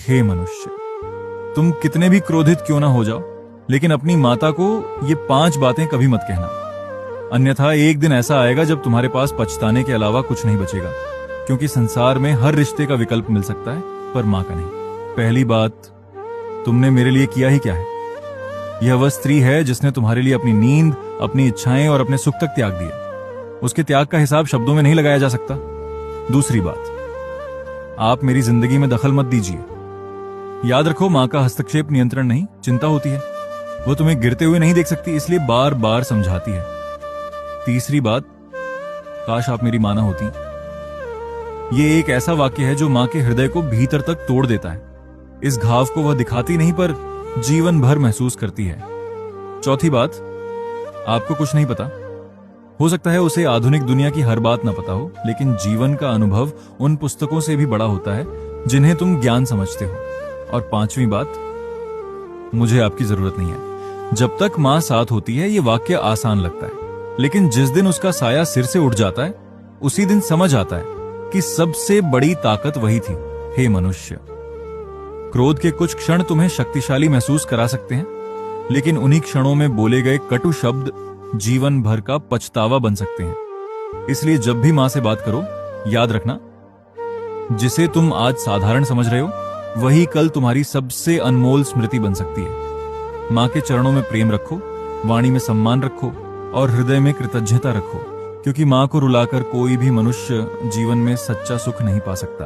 हे मनुष्य, तुम कितने भी क्रोधित क्यों ना हो जाओ, लेकिन अपनी माता को ये 5 बातें कभी मत कहना, अन्यथा एक दिन ऐसा आएगा जब तुम्हारे पास पछताने के अलावा कुछ नहीं बचेगा। क्योंकि संसार में हर रिश्ते का विकल्प मिल सकता है, पर मां का नहीं। पहली बात, तुमने मेरे लिए किया ही क्या है? यह वह स्त्री है जिसने तुम्हारे लिए अपनी नींद, अपनी इच्छाएं और अपने सुख तक त्याग दिए। उसके त्याग का हिसाब शब्दों में नहीं लगाया जा सकता। दूसरी बात, आप मेरी जिंदगी में दखल मत दीजिए। याद रखो, मां का हस्तक्षेप नियंत्रण नहीं, चिंता होती है। वो तुम्हें गिरते हुए नहीं देख सकती, इसलिए बार बार समझाती है। तीसरी बात, काश आप मेरी मां ना होती। ये एक ऐसा वाक्य है जो मां के हृदय को भीतर तक तोड़ देता है। इस घाव को वह दिखाती नहीं, पर जीवन भर महसूस करती है। चौथी बात, आपको कुछ नहीं पता। हो सकता है उसे आधुनिक दुनिया की हर बात ना पता हो, लेकिन जीवन का अनुभव उन पुस्तकों से भी बड़ा होता है जिन्हें तुम ज्ञान समझते हो। और पांचवी बात, मुझे आपकी जरूरत नहीं है। जब तक मां साथ होती है, ये वाक्य आसान लगता है, लेकिन जिस दिन उसका साया सिर से उठ जाता है, उसी दिन समझ आता है कि सबसे बड़ी ताकत वही थी। हे मनुष्य, क्रोध के कुछ क्षण तुम्हें शक्तिशाली महसूस करा सकते हैं, लेकिन उन्हीं क्षणों में बोले गए कटु शब्द जीवन भर का पछतावा बन सकते हैं। इसलिए जब भी मां से बात करो, याद रखना, जिसे तुम आज साधारण समझ रहे हो, वही कल तुम्हारी सबसे अनमोल स्मृति बन सकती है। मां के चरणों में प्रेम रखो, वाणी में सम्मान रखो और हृदय में कृतज्ञता रखो, क्योंकि मां को रुलाकर कोई भी मनुष्य जीवन में सच्चा सुख नहीं पा सकता।